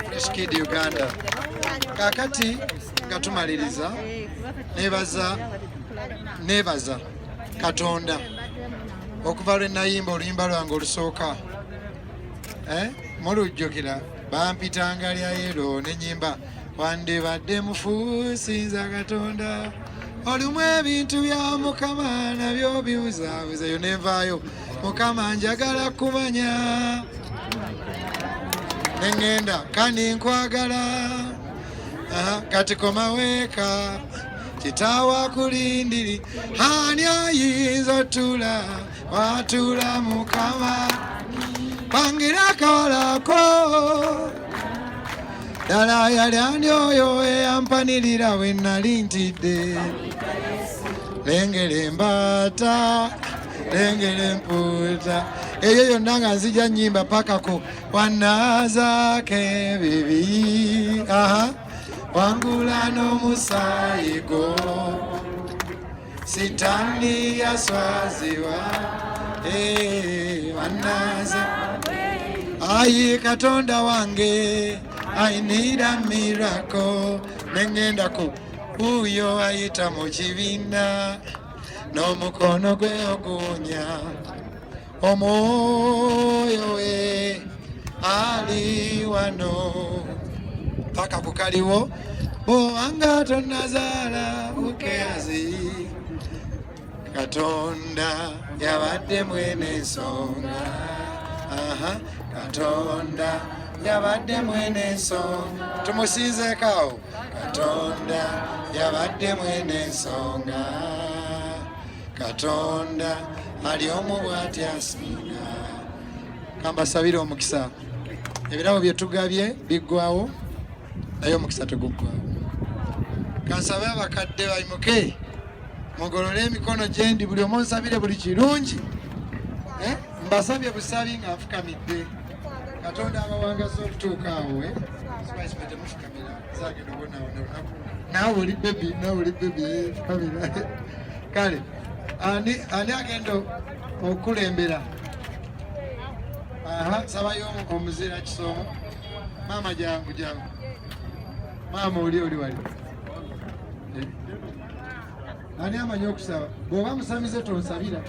Fresh Kid Uganda. Kakati nga tumaliriza nebaza Katonda okuva lwe nayimba oluyimba lwange olusooka mulujjukira bampitanga lya yero nenyimba wandibadde mufuusinza Katonda olumu ebintu bya Mukama nabyo bibuzabuza yo nevaayo Mukama njagala kumanya nengenda kandi nkwagala kati komaweka kitawa kulindiri hani ayinza otula watula Mukama pangira kawalako ddala yali ani oyo eyampanirira we nali ntidde lengera embaata lengera empuuta eyo yonna nga nzija nnyimba pakako wanazaake bibi wangula n'omusaayi gwo sitani yaswaziwa wanaza ayi Katonda wange I need a miracle nengenda ku uyo ayita mu kibiina n'omukono gwe ogunya omwoyo we ali wano paka kukaliwo bw'obanga tonnazaala bukeyazi Katonda yabadde mwene ensonga Katonda yabadde mwene ensonga tumusinzeekaawo Katonda yabadde mwene ensonga Katonda ali omu bw'ati asinga kambasabire omukisa ebirabo bye tugabye biggwawo naye omukisa teguggwawo kansabe abakadde bayimuke mugolole emikono gyendi buli omu nsabire buli kirungi mbasabye busabi nga nfukamidde Katonda abawangaza okutuuka awo temufukamira zagenda obonawonalunaku naawe oli bebi fukamira kale ani agenda okulembera sabayo omuzira kisomo maama jangu maama oli wali ani amanyi okusaba bw'oba musamize tonsabira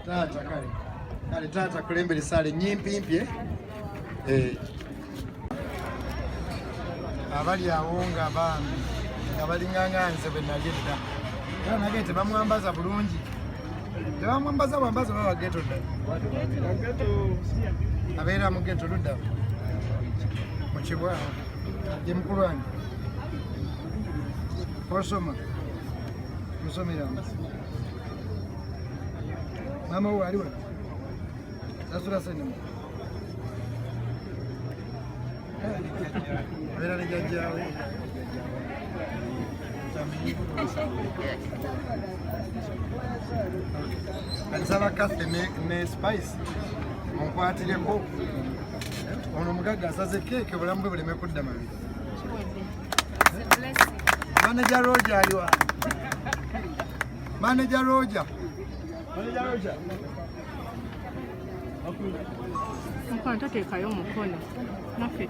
taata kale taata kulembera esaala enyimpimpye abali awo nga bambi nga balinganga nze bwe nali edda era nage tebamwambaza bulungi tebamwambaza bwambaza baba geto dda abeera mu geto ludda mu kibwawo ye mukulu wange osoma musomeramu mama wo aliwa sasula senemu abeera ne jjajjaawe alisaba kafe ne spice onkwatireko ono omugagga asaze keeke obulamu bwe buleme kudda mabiri manager Roger aliwa manager Roger Mkwanta tekayo mukono.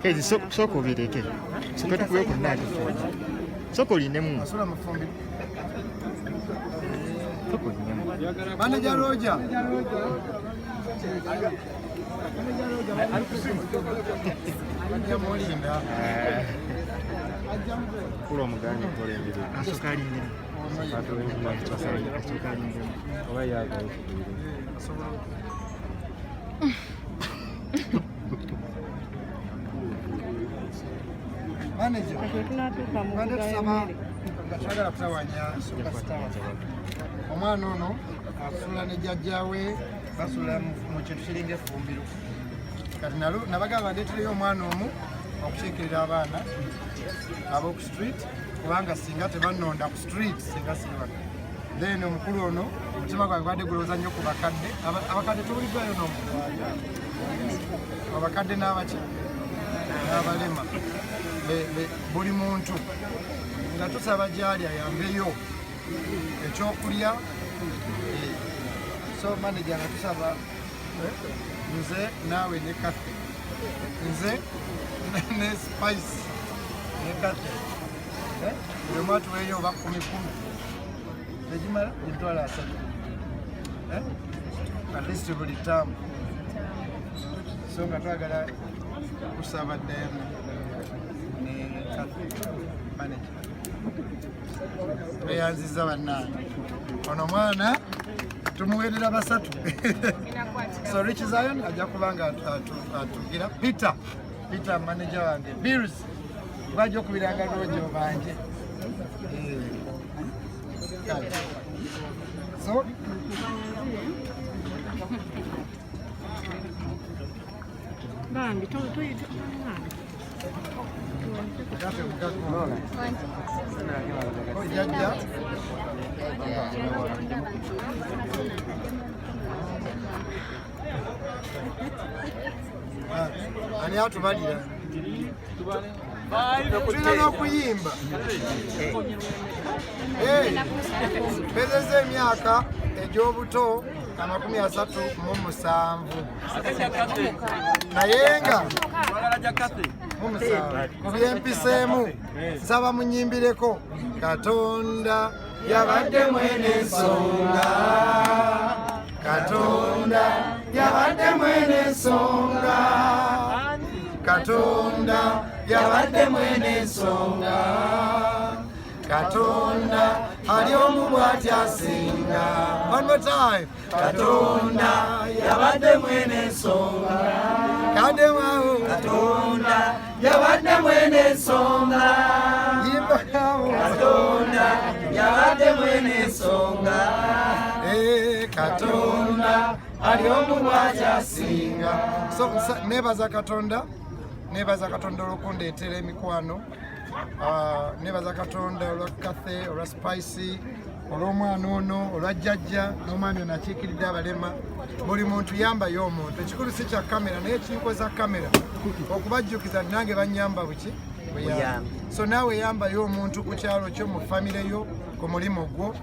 Ezi soko bireke. Soko tukuye ku ndani. Soko linemu. Asula mafumbi. Soko linemu. Manager Roger. Kulo mugani pole mbili. Asukali ndini. Ato wengi asukali ndini. Oba yaga. Manager. Gatagala kutawanya superstar. Omwana ono asula ne jjajjaawe basula mu kintu kiringa effumbiro. Kati nabagamba ndeetereyo omwana omu okukiikirira abaana ab'oku street kubanga singa tebannonda ku street singa siibaka. Then omukulu ono omutima gwange gwadde gulowooza nnyo ku bakadde. Abakadde tubuliddwayo n'omukulu abakadde n'abaki n'abalema buli muntu nga tusaba gyali ayambeyo ekyokulya so manager nga tusaba nze naawe ne Kathy nze ne Spice ne Kathy buli omu atuweeyo oba 10 egimala emitwalo 3 at least buli ttaamu so nga twagala kusaba Diana ne Kathy manager beyanziza bannange ono mwana tumuweerera 3 so Rich Zion ajja kubanga atugira Peter manager wange Bills bajja okubiranga lwojo banje so bambi tuyita jajja ani atubalira tulina n'okuyimba bezeza emyaka egy'obuto 37 naye nga ku byempiseemu nsaba munyimbireko Katonda yabadde mwene ensonga Katonda yabadde mwene ensonga Katonda yabadde mwene ensonga Katonda ali omu bw'ati asinga. One more time. Katonda yabadde mwene ensonga Katonda yabadde mwene ensonga Katonda yabadde mwene ensonga Katonda ali omu bw'ati asinga. So nebaza Katonda olw'okundeetera emikwano, nebaza Katonda olwa Kathy, olwa Spicy, olw'omwana ono, olwa jjajja n'omwami ono akiikiridde abalema. Buli muntu yambayo omuntu, ekikulu si kya kamera naye kinkoza kamera okubajjukiza nange banyamba buki buyambi. So naawe yambayo omuntu ku kyalo kyo, mu famire yo, ku mulimu gwo.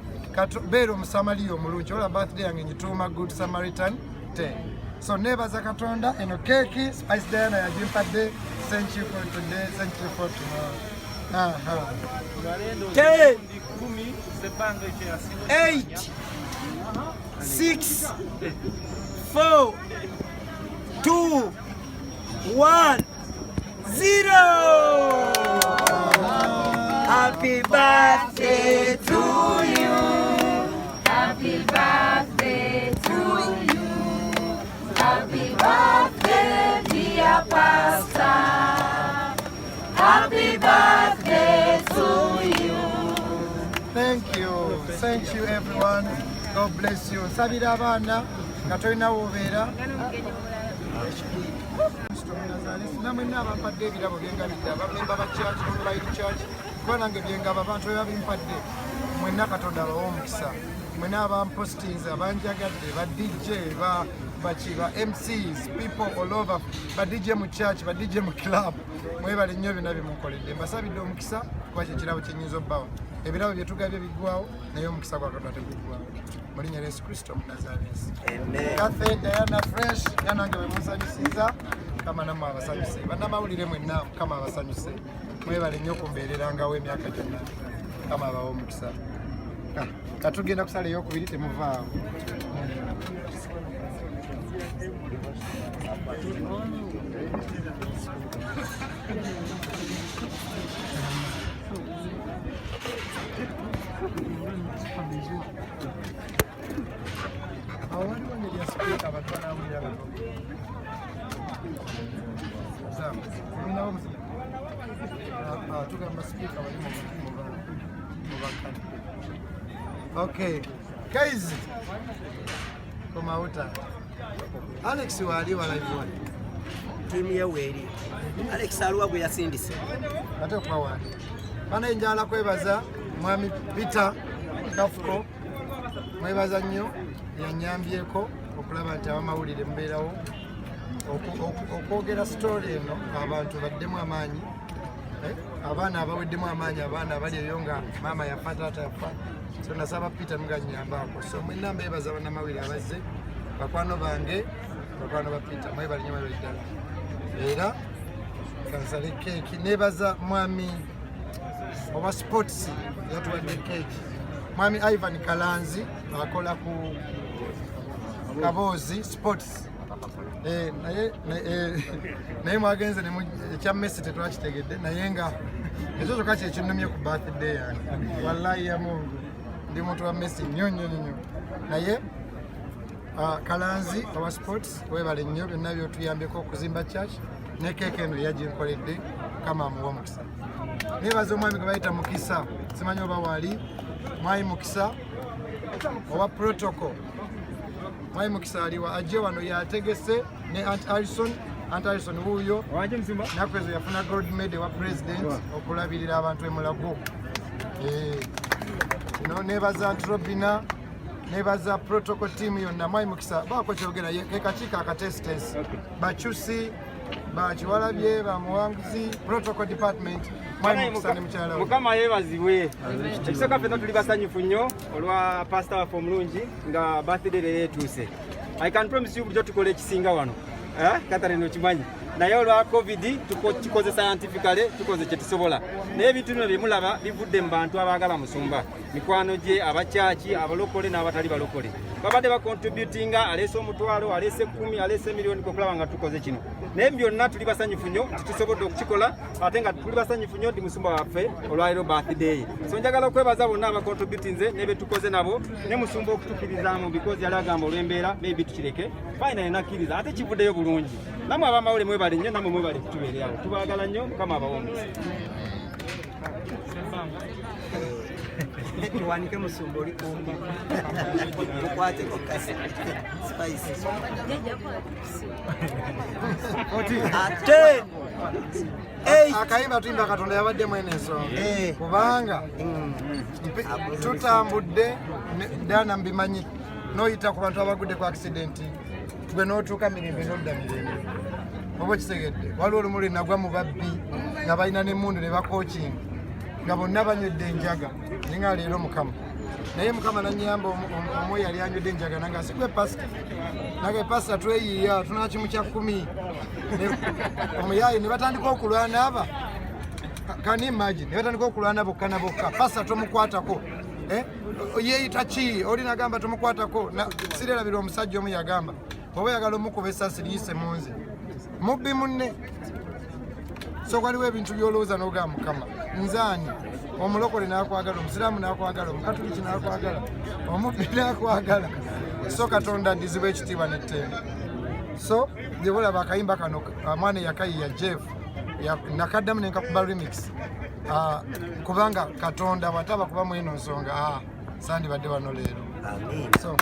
Beera omusamaliya omulungi. Ola birthday yange ngituuma Good Samaritan Day. So nebaza Katonda, eno keeki Spice Diana yagimpadde. Thank you for today, thank you for tomorrow. 10, 8, 6, 4, 2, 1, 0. Happy birthday to you. Happy birthday to you. Happy birthday, dear Pastor. Happy birthday to you. Thank you everyone. God bless you. Sabira abaana nga tolina wobeera. Namwenna abampadde ebirabo byengabidde, abamemba ba church, online church, kuba nange byengaba abantu bwe babimpadde. Mwenna Katonda abawa omukisa. Mwenna abampostinze, abanjagadde, ba DJ, ba MCs, people all over, ba DJ mu church, ba DJ mu club. Mwebale nnyo byonna byemunkoledde. Mbasabidde omukisa kuba kyekirabo kyennyinza obbawo. Ebirabo bye tugabye biggwawo naye omukisa gwa Katonda teguggwawo. Mu linnya lya Yesu Kristo Omunnazaaleesi. Kathy, Diana Fresh, era nange bwe munsanyusiza, Mukama nammwe abasanyuse. Bannamawulire mwenna Mukama abasanyuse. Mwebale nnyo okumbeererangawo emyaka gyonna. Mukama abawe omukisa. Katugenda kusala ey'okubiri temuvaawo. Waliwo ngeri ya sipiika abantu banawulira bano. Tugamba sipiika bali mu bakane. Okay, guys, come out. Alex wali waliwo. Timu ya weri. Alex aluwa gwe yasindise. Ate kwa wali. Bana njala kwebaza mwami Peter Kafuko. Mwebaza nnyo yanyambyeko okulaba nti abamawulire mubeerawo okwogera story eno abantu baddemu amaanyi, abaana abaweddemu amaanyi, abaana abali eyo nga maama yafa taata yafa. So nasaba Peter muganyambaako. So mwenna mbeebaza bannamawulire abazze, bakwano bange bakwano ba Peter mwebale nnyo mwebale ddala era kansale keeki nebaza mwami oba sports yatuwadde keeki mwami Ivan Kalanzi akola ku Kabozi sports naye mwagenze ekya Messi tetwakitegedde naye nga ekyo kyokka kyekinnumye ku birthday yange wallahi ya Mungu ndi muntu wa Messi nnyo naye Kalanzi owa sports webale nnyo byonna byotuyambeko okuzimba church ne keeke eno yaginkoledde kama amuwa omukisa nebaza omwami gwe bayita Mukisa simanyi oba wali mwami Mukisa owa protocol mwami Mukisa aliwa ajje wano yategese ne Aunt Alison wuuyo naku ezo yafuna gold medal wa president okulabirira abantu emulago nebaza Antrobina nebaza protocol team yonna mwami Mukisa baako kyogera kekakiiko akatesitensi bakyusi bakiwalabye bamuwanguzi protocol department mwami Mukisa ne mukyala Mukama yeebazibwe ekisooka ffenna tuli basanyufu nnyo olwa pastor waffe omulungi nga birthday leero etuuse. I can promise you bulijjo tukola ekisinga wano Catherine okimanyi naye olwa covid tukoze scientifically tukoze kye tusobola naye ebintu bino bye mulaba bivudde mu bantu abaagala musumba mikwano gye abakyaki abalokole n'abatali balokole babadde bacontributinga aleese omutwalo aleese 10 aleese miliyoni okulaba nga tukoze kino naye byonna tuli basanyufu nnyo tusobodde okukikola ate nga tuli basanyufu nnyo ndi musumba waffe olwaliro birthday so njagala okwebaza bonna abacontributinze ne be tukoze nabo ne musumba okutukirizaamu because yali agamba olw'embeera maybe tukireke finally nakkiriza ate kivuddeyo bulungi namwe abamawule mwebale nnyo namwe mwebale kutubeere awo tubaagala nnyo Mukama abawoomese tuwanike musumba oli kumbi mukwateko kasi spices akayimba tuyimba Katonda yabadde mwene ensonga kubanga tutambudde ddana mbimanyi noyita ku bantu abagudde ku accident gwe n'otuuka mirembe n'odda mirembe oba okitegedde waliwo olumu lwe nagwa mu babbi nga balina n'emmundu ne bakookinga nga bonna banywedde enjaga naye nga leero Mukama naye Mukama nanyamba omu yali anywedde enjaga nanga sigwe pasita naga pasita tweyiiya tunaa kimu kya 10 omuyayi ne batandika okulwana aba kani imagine ne batandika okulwana bokka na bokka pasita tomukwatako yeeyita ki oli nagamba tomukwatako sirerabira omusajja omu yagamba oba yagala omukuba essasi liyise munze mubbi munne so waliwo ebintu byolowooza n'ogamba Mukama nzaani omulokole n'akwagala omusiraamu n'akwagala omukatuliki n'akwagala omubbi n'akwagala so Katonda ndizibwa ekitiibwa n'ettendo so gye bulaba akayimba kano mwana eyakayiya Jeff nakaddamu nenkakuba remix kubanga Katonda bw'ataba kubamu eno nsonga sandibadde bano leero so